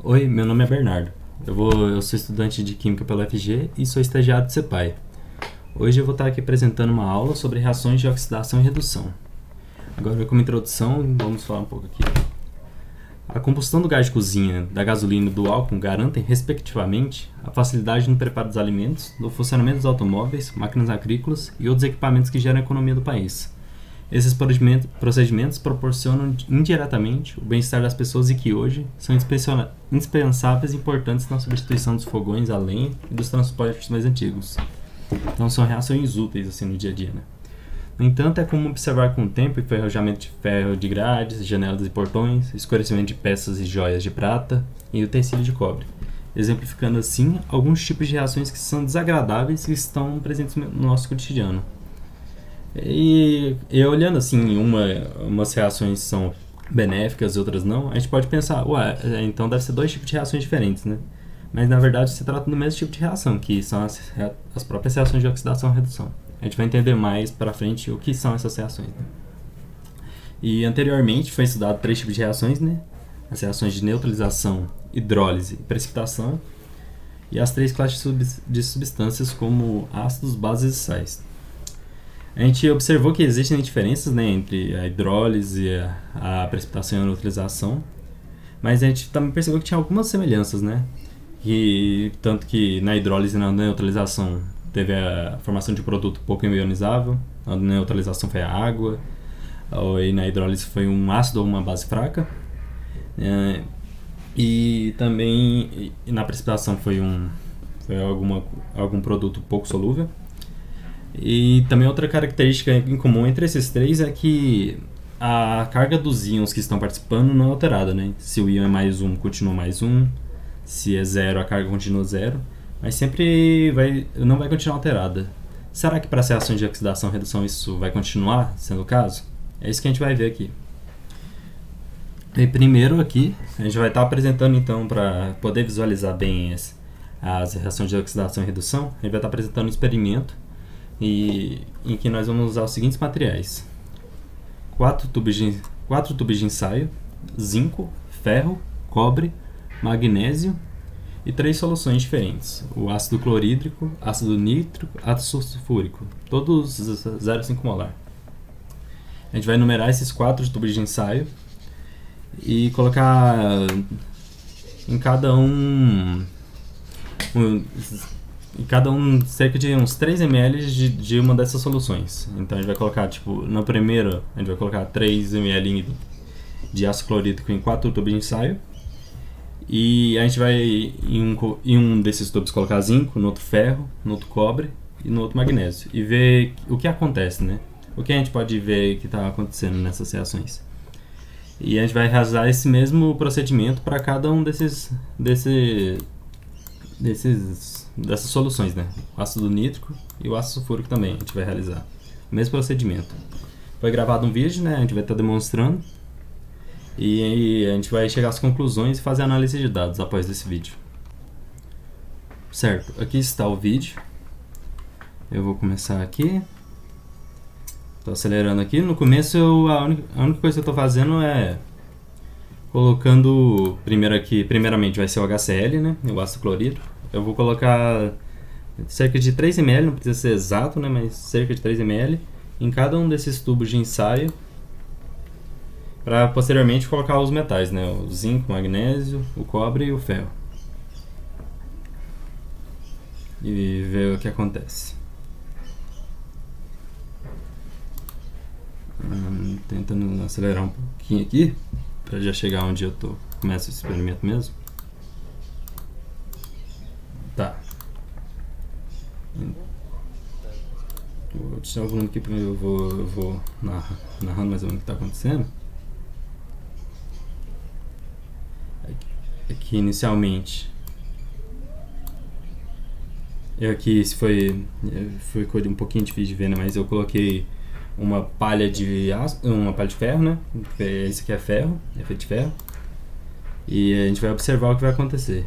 Oi, meu nome é Bernardo. Eu sou estudante de Química pela UFG e sou estagiário do CEPAI. Hoje eu vou estar aqui apresentando uma aula sobre reações de oxidação e redução. Agora, como introdução, vamos falar um pouco aqui. A combustão do gás de cozinha, da gasolina e do álcool garantem, respectivamente, a facilidade no preparo dos alimentos, no funcionamento dos automóveis, máquinas agrícolas e outros equipamentos que geram a economia do país. Esses procedimentos proporcionam indiretamente o bem-estar das pessoas e que hoje são indispensáveis e importantes na substituição dos fogões a lenha e dos transportes mais antigos. Então são reações úteis assim, no dia a dia, né? No entanto, é comum observar com o tempo enferrujamento de ferro de grades, janelas e portões, escurecimento de peças e joias de prata e utensílios de cobre, exemplificando assim alguns tipos de reações que são desagradáveis e que estão presentes no nosso cotidiano. E olhando assim, umas reações são benéficas e outras não, a gente pode pensar, então deve ser dois tipos de reações diferentes, né? Mas na verdade se trata do mesmo tipo de reação, que são as próprias reações de oxidação e redução. A gente vai entender mais pra frente o que são essas reações, né? E anteriormente foi estudado três tipos de reações, né? As reações de neutralização, hidrólise e precipitação, e as três classes de substâncias como ácidos, bases e sais. A gente observou que existem diferenças, né, entre a hidrólise, a precipitação e a neutralização, mas a gente também percebeu que tinha algumas semelhanças, né? Tanto que na hidrólise e na neutralização teve a formação de um produto pouco ionizável, na neutralização foi a água, e na hidrólise foi um ácido ou uma base fraca, e também na precipitação foi algum produto pouco solúvel. E também outra característica em comum entre esses três é que a carga dos íons que estão participando não é alterada, né? Se o íon é mais um, continua mais um. Se é zero, a carga continua zero. Mas sempre não vai continuar alterada. Será que para as reações de oxidação e redução isso vai continuar sendo o caso? É isso que a gente vai ver aqui. E primeiro aqui, a gente vai estar apresentando então, para poder visualizar bem as reações de oxidação e redução, a gente vai estar apresentando um experimento em que nós vamos usar os seguintes materiais: 4 tubos de ensaio, zinco, ferro, cobre, magnésio e 3 soluções diferentes: o ácido clorídrico, ácido nítrico, ácido sulfúrico, todos 0,5 molar. A gente vai numerar esses 4 tubos de ensaio e colocar em cada um cerca de uns 3 ml de uma dessas soluções. Então a gente vai colocar, no primeiro, a gente vai colocar 3 ml de ácido clorídrico em 4 tubos de ensaio. E a gente vai em um desses tubos colocar zinco, no outro ferro, no outro cobre e no outro magnésio. E ver o que acontece, né? O que a gente pode ver que está acontecendo nessas reações. E a gente vai realizar esse mesmo procedimento para cada um dessas soluções, né? O ácido nítrico e o ácido sulfúrico também a gente vai realizar o mesmo procedimento. Foi gravado um vídeo, né? A gente vai estar demonstrando e a gente vai chegar às conclusões e fazer a análise de dados após esse vídeo. Certo, aqui está o vídeo. Eu vou começar aqui. Estou acelerando aqui. No começo a única coisa que eu estou fazendo é colocando primeiramente vai ser o HCl, né? O ácido clorídrico. Eu vou colocar cerca de 3 ml, não precisa ser exato, né, mas cerca de 3 ml em cada um desses tubos de ensaio, para posteriormente colocar os metais, né, o zinco, o magnésio, o cobre e o ferro, e ver o que acontece. Tentando acelerar um pouquinho aqui para já chegar onde eu começo o experimento mesmo. Tá. Vou deixar o volume aqui, eu vou narrando mais ou menos o que está acontecendo. Aqui inicialmente, foi um pouquinho difícil de ver, né? Mas eu coloquei uma palha de ferro, né? Esse aqui é ferro, é feito de ferro. E a gente vai observar o que vai acontecer.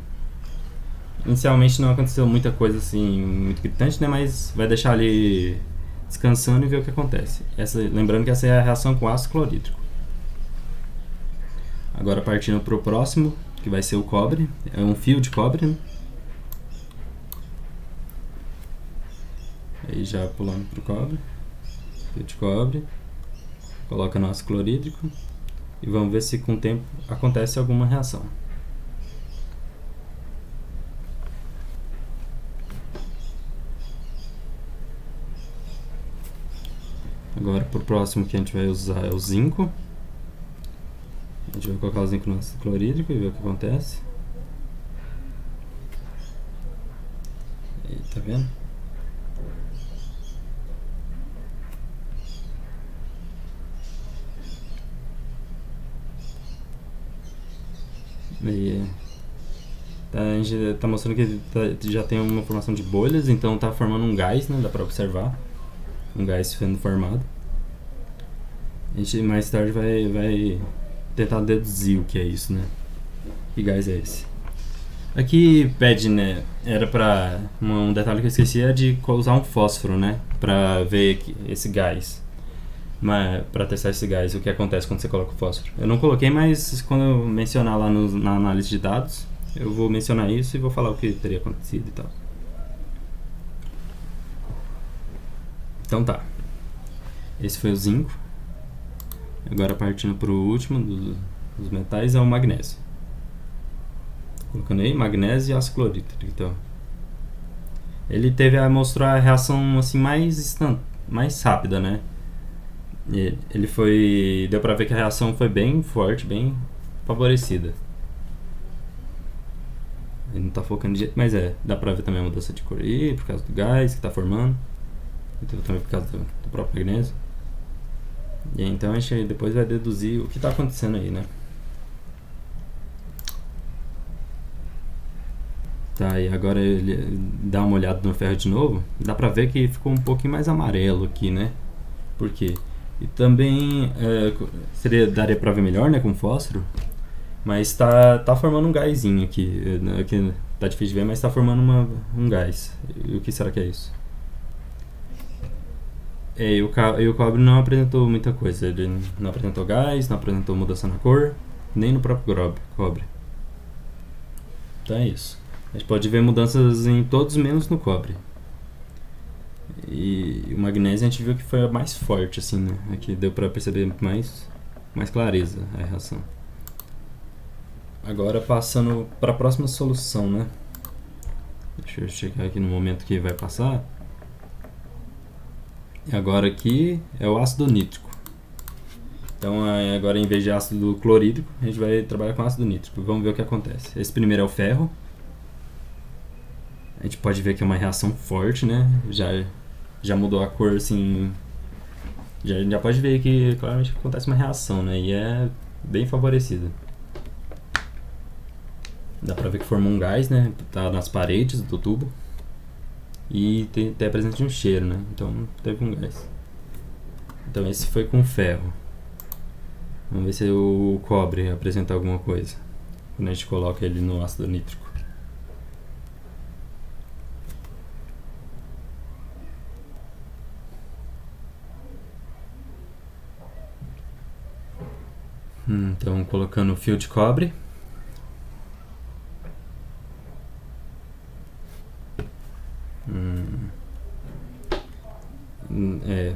Inicialmente não aconteceu muita coisa assim muito gritante, né? Mas vai deixar ali descansando e ver o que acontece. Lembrando que essa é a reação com ácido clorídrico. Agora partindo para o próximo, que vai ser o cobre. É um fio de cobre, né? Aí já pulando pro cobre. Fio de cobre. Coloca no ácido clorídrico. E vamos ver se com o tempo acontece alguma reação. Agora pro próximo que a gente vai usar é o zinco. A gente vai colocar o zinco no ácido clorídrico e ver o que acontece. Aí, tá vendo? E, a gente tá mostrando que já tem uma formação de bolhas, então tá formando um gás, né? Dá pra observar. Um gás sendo formado. A gente mais tarde vai tentar deduzir o que é isso, né? Que gás é esse? Aqui pede, né? Era pra... Um detalhe que eu esqueci é de usar um fósforo, né? Pra ver esse gás. Mas, pra testar esse gás, o que acontece quando você coloca o fósforo. Eu não coloquei, mas quando eu mencionar lá na análise de dados, eu vou mencionar isso e vou falar o que teria acontecido e tal. Então tá. Esse foi o zinco. Agora partindo para o último dos metais é o magnésio. Colocando aí magnésio e ácido clorídrico. Então, ele mostrou a reação assim mais rápida, né? Ele foi, deu para ver que a reação foi bem forte, bem favorecida. Ele não tá focando de jeito, mas dá para ver também a mudança de cor aí por causa do gás que está formando. Então, também por causa do próprio magnésio. E então a gente depois vai deduzir o que está acontecendo aí, né? Tá, e agora ele dá uma olhada no ferro de novo. Dá pra ver que ficou um pouquinho mais amarelo aqui, né? Por quê? E também daria pra ver melhor, né, com fósforo. Mas tá formando um gásinho aqui. Aqui tá difícil de ver, mas tá formando um gás. E o que será que é isso? E o cobre não apresentou muita coisa. Ele não apresentou gás, não apresentou mudança na cor, nem no próprio cobre. Então é isso. A gente pode ver mudanças em todos menos no cobre. E o magnésio a gente viu que foi a mais forte, assim, né? Aqui deu pra perceber mais clareza a reação. Agora passando para a próxima solução, né? Deixa eu chegar aqui no momento que vai passar. E agora aqui é o ácido nítrico. Então agora em vez de ácido clorídrico, a gente vai trabalhar com ácido nítrico. Vamos ver o que acontece. Esse primeiro é o ferro. A gente pode ver que é uma reação forte, né? Já mudou a cor, assim... Já pode ver que claramente acontece uma reação, né? E é bem favorecida. Dá pra ver que formou um gás, né? Tá nas paredes do tubo. E tem a presença de um cheiro, né? Então teve um gás. Então esse foi com ferro. Vamos ver se o cobre apresenta alguma coisa quando a gente coloca ele no ácido nítrico. Então colocando o fio de cobre.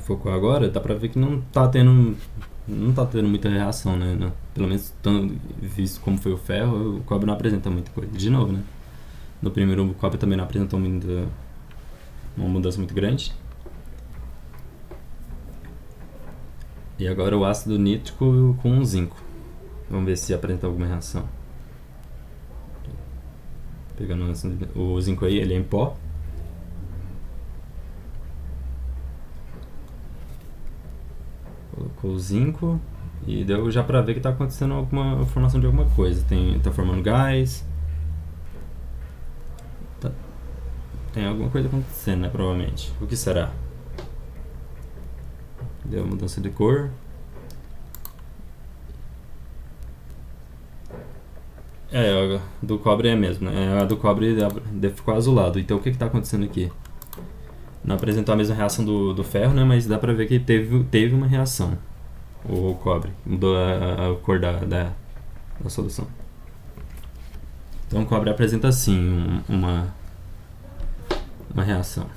Focou agora, dá pra ver que não tá tendo muita reação, né? Pelo menos visto como foi o ferro, o cobre não apresenta muita coisa. De novo, né? No primeiro o cobre também não apresentou uma mudança muito grande. E agora o ácido nítrico com o zinco. Vamos ver se apresenta alguma reação. Pegando o zinco aí, ele é em pó. Colocou o zinco e deu já pra ver que está acontecendo alguma formação de alguma coisa. Tá formando gás. Tem alguma coisa acontecendo, né? Provavelmente. O que será? Deu mudança de cor. Do cobre é mesmo, né? A do cobre ficou azulado. Então o que está acontecendo aqui? Não apresentou a mesma reação do ferro, né? Mas dá pra ver que teve uma reação. O cobre mudou a cor da solução. Então o cobre apresenta assim uma reação.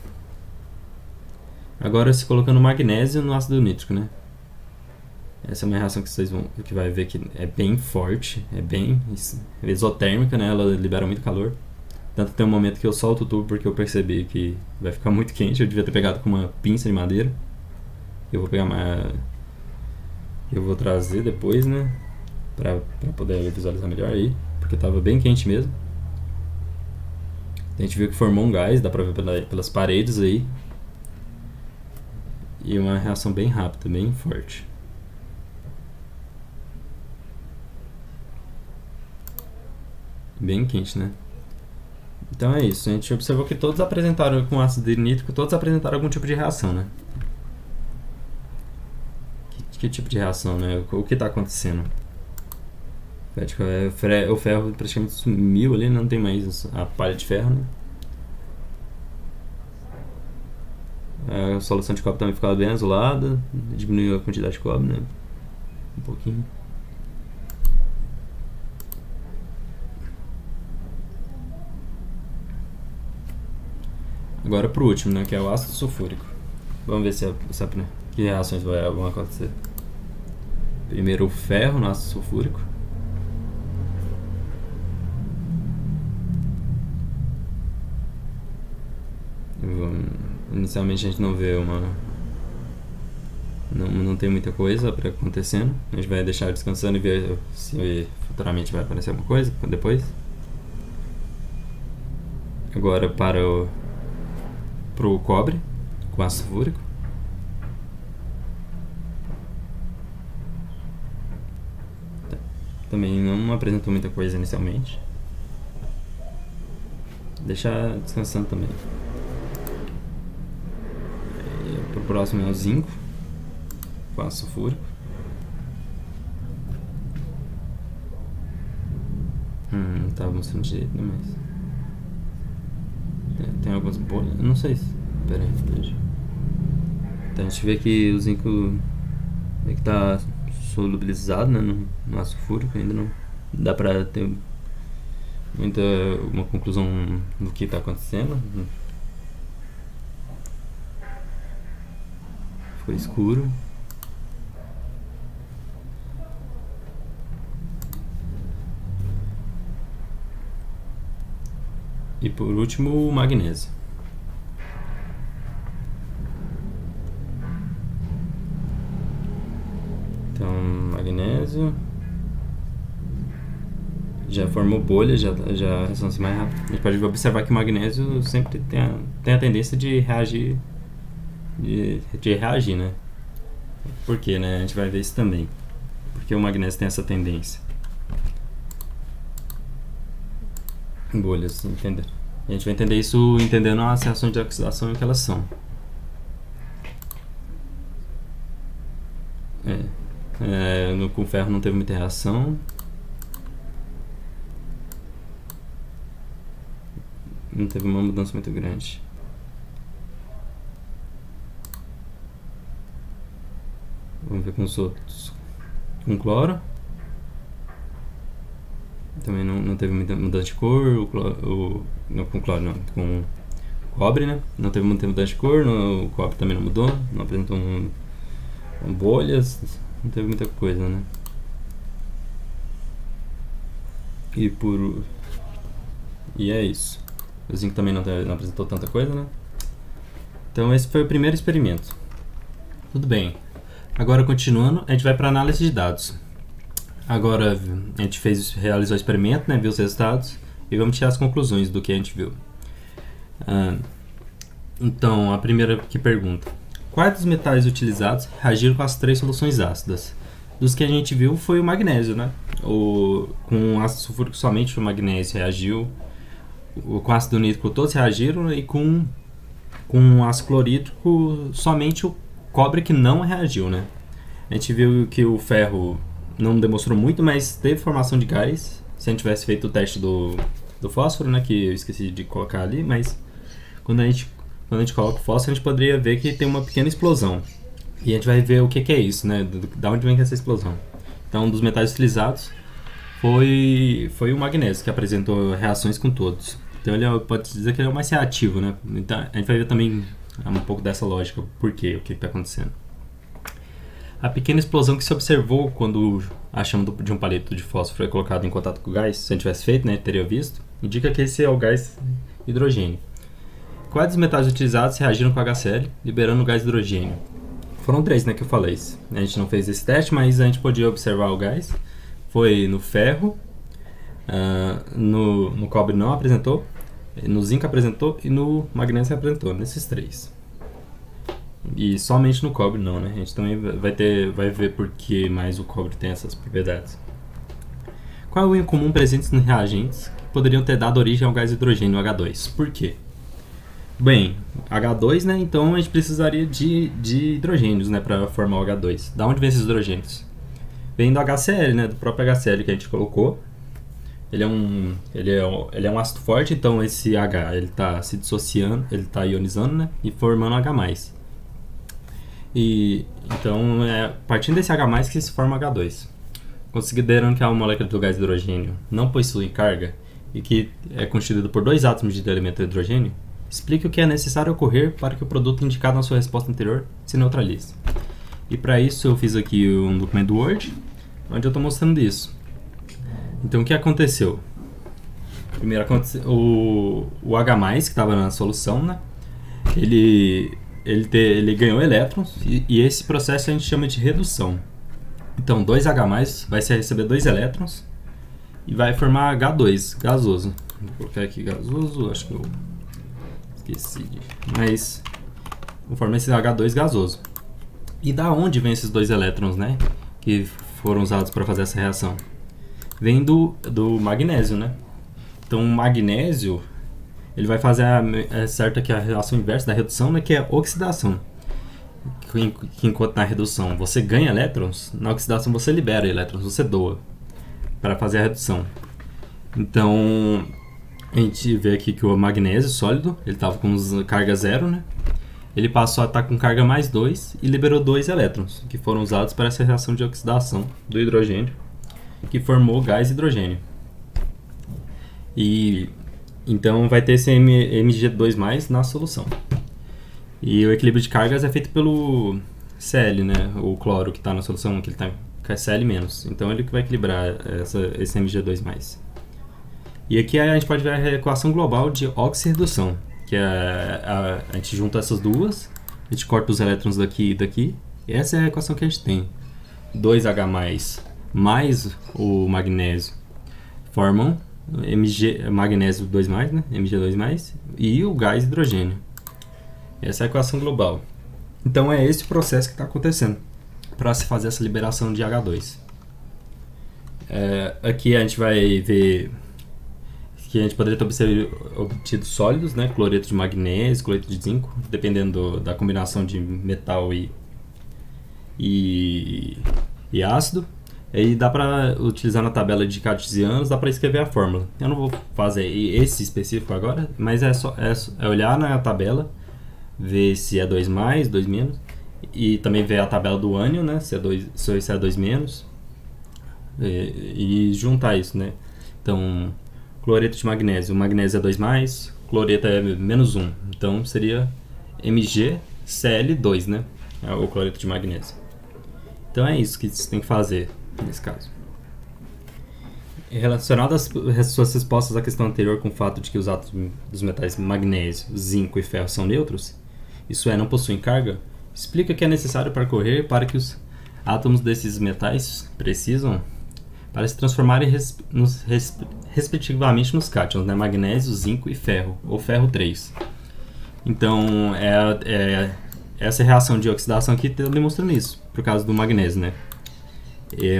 Agora se colocando magnésio no ácido nítrico, né? Essa é uma reação que vai ver que é bem forte, é bem exotérmica, né? Ela libera muito calor. Tanto tem um momento que eu solto o tubo porque eu percebi que vai ficar muito quente. Eu devia ter pegado com uma pinça de madeira. Eu vou pegar eu vou trazer depois, né? Pra poder visualizar melhor aí, porque tava bem quente mesmo. A gente viu que formou um gás, dá pra ver pelas paredes aí. E uma reação bem rápida, bem forte. Bem quente, né? Então é isso, a gente observou que todos apresentaram, com ácido nítrico, todos apresentaram algum tipo de reação, né? Que tipo de reação, né? O que está acontecendo? O ferro praticamente sumiu ali, não tem mais a palha de ferro, né? A solução de cobre também ficava bem azulada, diminuiu a quantidade de cobre, né? Um pouquinho. Agora pro último, né? Que é o ácido sulfúrico. Vamos ver que reações vão acontecer. Primeiro o ferro no ácido sulfúrico. Inicialmente a gente não vê não tem muita coisa acontecendo. A gente vai deixar descansando e ver se futuramente vai aparecer alguma coisa depois. Agora pro cobre com ácido sulfúrico. Também não apresentou muita coisa inicialmente. Deixar descansando também. Pro próximo é o zinco com ácido sulfúrico. Não tava mostrando direito, né? Mas tem algumas bolhas. Não sei se. Pera aí, veja. Então a gente vê que o zinco é que tá solubilizado, né, no ácido sulfúrico. Ainda não dá pra ter uma conclusão do que tá acontecendo. Ficou escuro. E por último o magnésio. Então magnésio já formou bolha, já ressoância mais rápida. A gente pode observar que o magnésio sempre tem a tendência de reagir, de reagir, né? Por quê, né? A gente vai ver isso também. Porque o magnésio tem essa tendência. Bolhas, entender. A gente vai entender isso entendendo as reações de oxidação e o que elas são. Com ferro não teve muita reação. Não teve uma mudança muito grande. Vamos ver com os outros. Com cloro. Também não teve muita mudança de cor. Não, com cloro não. Com cobre, né? Não teve muita mudança de cor. O cobre também não mudou. Não apresentou bolhas. Não teve muita coisa, né? E é isso. O zinco também não apresentou tanta coisa, né? Então esse foi o primeiro experimento. Tudo bem. Agora continuando, a gente vai para análise de dados. Agora a gente realizou o experimento, né? Viu os resultados e vamos tirar as conclusões do que a gente viu. Então a primeira que pergunta: quais dos metais utilizados reagiram com as 3 soluções ácidas? Dos que a gente viu foi o magnésio, né? Com ácido sulfúrico somente o magnésio reagiu. Com ácido nítrico todos reagiram. E com ácido clorídrico somente o cobre que não reagiu, né? A gente viu que o ferro não demonstrou muito, mas teve formação de gás. Se a gente tivesse feito o teste do fósforo, né? Que eu esqueci de colocar ali, mas quando a gente coloca o fósforo, a gente poderia ver que tem uma pequena explosão. E a gente vai ver o que é isso, né? Da onde vem essa explosão. Então, dos metais utilizados, foi o magnésio que apresentou reações com todos. Então ele pode dizer que ele é o mais reativo, né? Então a gente vai ver também um pouco dessa lógica, por quê, o que está acontecendo. A pequena explosão que se observou quando a chama de um palito de fósforo é colocado em contato com o gás, se a gente tivesse feito, né, teria visto, indica que esse é o gás hidrogênio. Quais dos metais utilizados reagiram com HCl, liberando o gás hidrogênio? Foram 3, né, que eu falei. A gente não fez esse teste, mas a gente podia observar o gás. Foi no ferro, no cobre não apresentou, no zinco apresentou e no magnésio apresentou, nesses 3. E somente no cobre não, né? A gente também vai ver por que mais o cobre tem essas propriedades. Qual é o íon comum presente nos reagentes que poderiam ter dado origem ao gás hidrogênio H2? Por quê? Bem, H2, né? Então a gente precisaria de hidrogênios, né, para formar o H2. Da onde vem esses hidrogênios? Vem do HCl, né, do próprio HCl que a gente colocou. Ele é um ácido forte, então esse H ele está se dissociando, ele está ionizando, né, e formando H+. E então é partindo desse H+ que se forma H2. Considerando que a molécula do gás hidrogênio não possui carga e que é constituído por 2 átomos de elemento hidrogênio, explique o que é necessário ocorrer para que o produto indicado na sua resposta anterior se neutralize. E para isso eu fiz aqui um documento do Word, onde eu estou mostrando isso. Então o que aconteceu? Primeiro aconteceu o H+, que estava na solução, né? Ele ganhou elétrons e esse processo a gente chama de redução. Então 2H+, vai receber 2 elétrons e vai formar H2, gasoso. Vou colocar aqui gasoso, acho que eu esqueci. Mas vou formar esse H2 gasoso. E da onde vem esses 2 elétrons, né? Que foram usados para fazer essa reação? Vem do magnésio, né? Então o magnésio ele vai fazer certo aqui a relação inversa da redução, né, que é a oxidação. Que enquanto na redução você ganha elétrons, na oxidação você libera elétrons, você doa para fazer a redução. Então a gente vê aqui que o magnésio sólido, ele estava com carga 0, né? Ele passou a estar com carga +2 e liberou 2 elétrons, que foram usados para essa reação de oxidação do hidrogênio, que formou o gás hidrogênio. E então vai ter esse Mg2+ na solução. E o equilíbrio de cargas é feito pelo Cl, né? O cloro que está na solução, que ele está com Cl-. Então ele que vai equilibrar esse Mg2+. E aqui a gente pode ver a equação global de oxirredução, que a gente junta essas duas, a gente corta os elétrons daqui e daqui, e essa é a equação que a gente tem. 2H+ mais o magnésio formam magnésio 2+, né? Mg2+, e o gás hidrogênio. Essa é a equação global. Então é esse o processo que está acontecendo para se fazer essa liberação de H2. Aqui a gente vai ver que a gente poderia ter obtido sólidos, né? Cloreto de magnésio, cloreto de zinco, dependendo da combinação de metal e ácido. E dá para utilizar na tabela de cartesianos, dá para escrever a fórmula. Eu não vou fazer esse específico agora, mas é olhar na tabela, ver se é 2+, 2-, e também ver a tabela do ânion, né? Se é 2-, e juntar isso, né? Então, cloreto de magnésio, o magnésio é 2+, cloreto é -1, então seria MgCl2, né? É o cloreto de magnésio. Então é isso que você tem que fazer nesse caso. Relacionado às suas respostas à questão anterior com o fato de que os átomos dos metais magnésio, zinco e ferro são neutros, isso é, não possuem carga, explica que é necessário para ocorrer para que os átomos desses metais precisam para se transformarem respectivamente nos cátions, né? Magnésio, zinco e ferro, ou ferro 3. Então, essa reação de oxidação aqui está demonstrando isso, por causa do magnésio, né?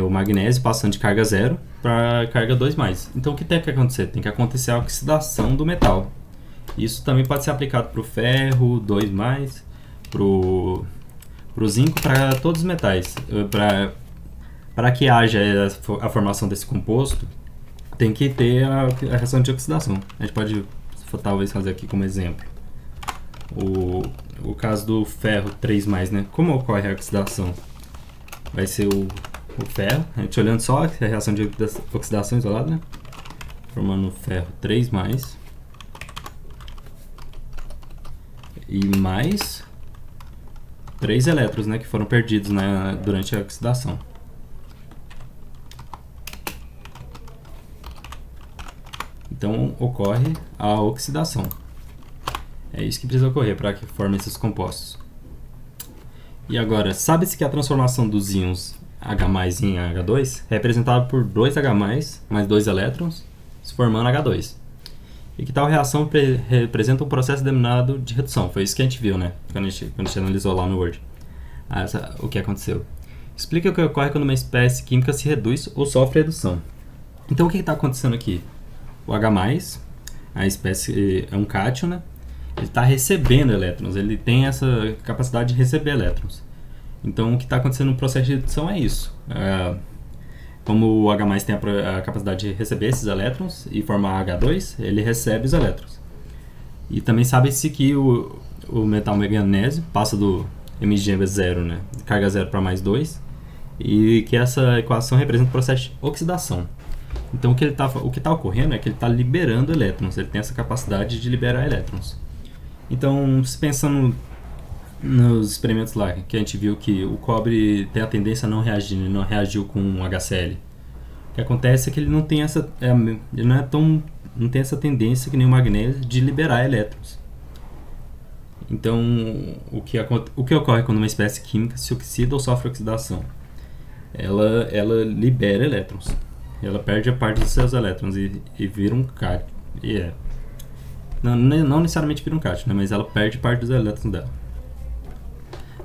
O magnésio passando de carga 0 para carga 2+. Então o que tem que acontecer? Tem que acontecer a oxidação do metal. Isso também pode ser aplicado para o ferro 2+, para o zinco, para todos os metais. Para que haja a formação desse composto, tem que ter a reação de oxidação. A gente pode talvez fazer aqui como exemplo o caso do ferro 3+, né? Como ocorre a oxidação? Vai ser o ferro, a gente olhando só a reação de oxidação isolada, né? Formando o ferro 3+, e mais 3 elétrons, né, que foram perdidos, né, durante a oxidação. Então ocorre a oxidação. É isso que precisa ocorrer para que formem esses compostos. E agora, sabe-se que a transformação dos íons H+ em H2 é representada por 2H+ mais 2 elétrons, se formando H2. E que tal reação representa um processo denominado de redução. Foi isso que a gente viu, né? Quando a gente analisou lá no Word. O que aconteceu. Explica o que ocorre quando uma espécie química se reduz ou sofre redução. Então o que está acontecendo aqui? O H+, a espécie é um cátion, né? Ele está recebendo elétrons, ele tem essa capacidade de receber elétrons. Então o que está acontecendo no processo de redução é isso. Como o H+ tem a capacidade de receber esses elétrons e formar H2, ele recebe os elétrons. E também sabe-se que o metal manganésio passa do Mg0, né, carga 0 para +2, e que essa equação representa o processo de oxidação. Então o que está ocorrendo é que ele está liberando elétrons, ele tem essa capacidade de liberar elétrons. Então, se pensando nos experimentos lá, que a gente viu que o cobre tem a tendência a não reagir, ele não reagiu com HCl. O que acontece é que ele não tem essa, ele não tem essa tendência que nem o magnésio de liberar elétrons. Então, o que ocorre quando uma espécie química se oxida ou sofre oxidação? Ela libera elétrons. Ela perde a parte dos seus elétrons e vira um cátion. Não necessariamente vira um cátion, né, mas ela perde parte dos elétrons dela.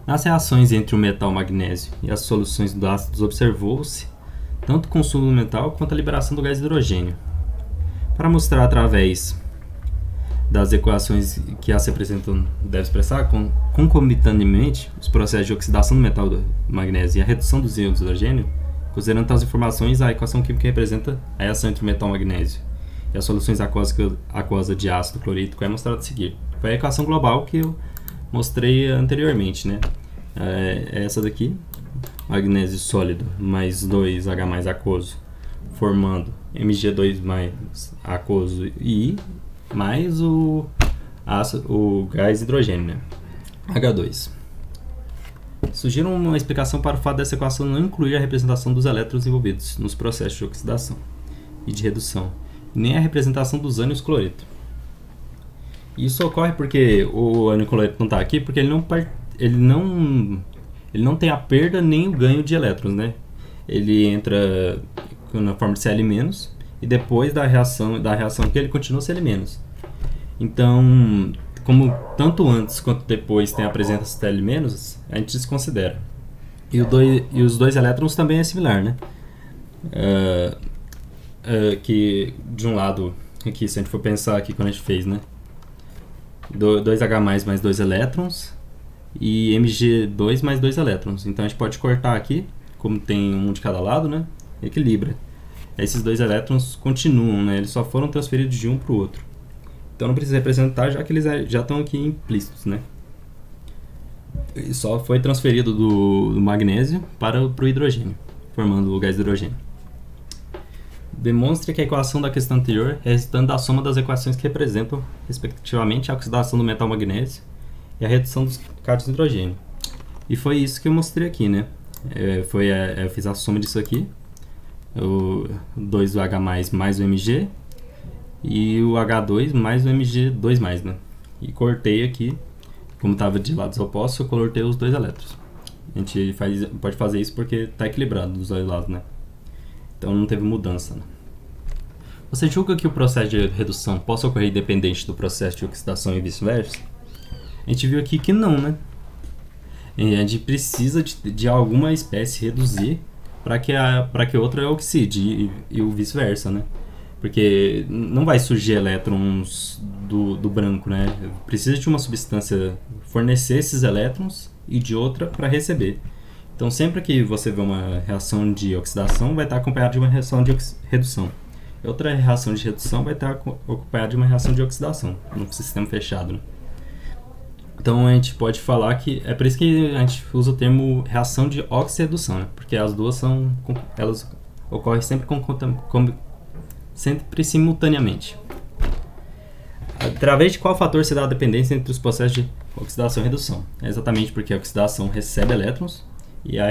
Nas reações entre o metal magnésio e as soluções dos ácidos observou-se tanto o consumo do metal quanto a liberação do gás hidrogênio. Para mostrar através das equações que as representam deve expressar concomitantemente os processos de oxidação do metal do magnésio e a redução dos íons de hidrogênio, considerando tais informações, a equação química representa a reação entre o metal magnésio e as soluções aquosas de ácido clorídrico é mostrada a seguir. Foi a equação global que eu mostrei anteriormente, né? É essa daqui, magnésio sólido mais 2H+ aquoso, formando Mg2+ aquoso e mais o gás hidrogênio, né? H2. Surgiu uma explicação para o fato dessa equação não incluir a representação dos elétrons envolvidos nos processos de oxidação e de redução, nem a representação dos ânions cloreto. Isso ocorre porque o ânion cloreto não está aqui, porque ele não tem a perda nem o ganho de elétrons, né? Ele entra na forma de Cl- e depois da reação aqui ele continua Cl-. Então, como tanto antes quanto depois tem a presença de Cl-, a gente desconsidera. E os dois elétrons também é similar, né? Que de um lado, aqui, se a gente for pensar aqui quando a gente fez, né? 2H+ mais 2 elétrons e Mg2 mais 2 elétrons. Então a gente pode cortar aqui, como tem um de cada lado, né? Equilibra. Esses 2 elétrons continuam, né? Eles só foram transferidos de um para o outro. Então não precisa representar, já que eles já estão aqui implícitos, né? E só foi transferido do magnésio para o hidrogênio, formando o gás hidrogênio. Demonstre que a equação da questão anterior é resultante da soma das equações que representam, respectivamente, a oxidação do metal magnésio e a redução dos cátions de hidrogênio. E foi isso que eu mostrei aqui, né? Eu fiz a soma disso aqui, o 2H+ mais o Mg, e o H2 mais o Mg2+, né? E cortei aqui, como estava de lados opostos, eu cortei os 2 elétrons. A gente pode fazer isso porque está equilibrado dos dois lados, né? Então não teve mudança, né? Você julga que o processo de redução possa ocorrer independente do processo de oxidação e vice-versa? A gente viu aqui que não, né? A gente precisa de alguma espécie reduzir para que outra oxide e o vice-versa, né? Porque não vai surgir elétrons do branco, né? Precisa de uma substância fornecer esses elétrons e de outra para receber. Então, sempre que você vê uma reação de oxidação, vai estar acompanhada de uma reação de redução. Outra reação de redução vai estar acompanhada de uma reação de oxidação, no sistema fechado, né? Então a gente pode falar que é por isso que a gente usa o termo reação de oxirredução, né? Porque as duas elas ocorrem sempre simultaneamente. Através de qual fator se dá a dependência entre os processos de oxidação e redução? É exatamente porque a oxidação recebe elétrons e a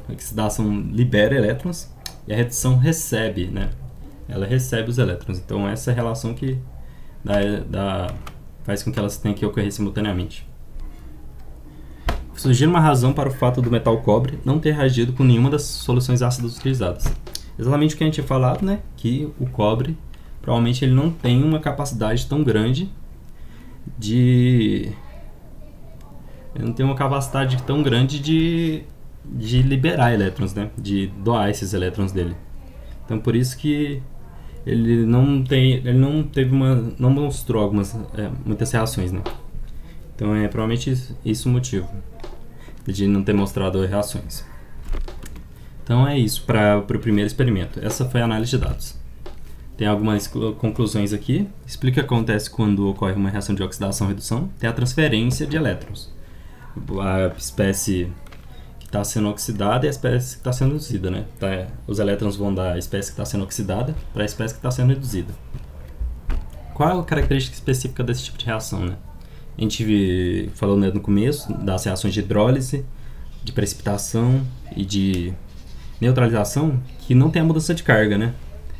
oxidação libera elétrons e a redução recebe, né? Ela recebe os elétrons. Então essa é a relação que faz com que elas tenham que ocorrer simultaneamente. Surgir uma razão para o fato do metal cobre não ter reagido com nenhuma das soluções ácidas utilizadas. Exatamente o que a gente tinha falado, né? Que o cobre provavelmente ele não tem uma capacidade tão grande de liberar elétrons, né? De doar esses elétrons dele. Então por isso que ele não mostrou muitas reações, né? Então é provavelmente isso o motivo de não ter mostrado reações. Então é isso para o primeiro experimento. Essa foi a análise de dados. Tem algumas conclusões aqui. Explica o que acontece quando ocorre uma reação de oxidação-redução. Tem a transferência de elétrons. A espécie que está sendo oxidada e a espécie que está sendo reduzida, né? Os elétrons vão da espécie que está sendo oxidada para a espécie que está sendo reduzida. Qual é a característica específica desse tipo de reação, né? A gente falou, né, no começo das reações de hidrólise, de precipitação e de neutralização, que não tem a mudança de carga, né?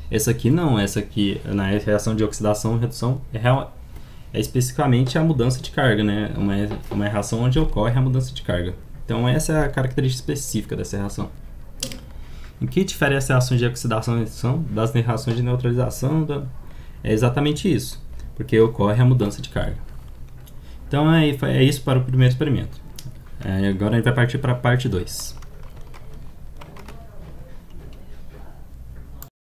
Essa aqui não, essa aqui na reação de oxidação e redução é especificamente a mudança de carga, né? Uma reação onde ocorre a mudança de carga. Então essa é a característica específica dessa reação. Em que difere essa reação de oxidação e redução das reações de neutralização? É exatamente isso, porque ocorre a mudança de carga. Então é isso para o primeiro experimento. Agora a gente vai partir para a parte 2.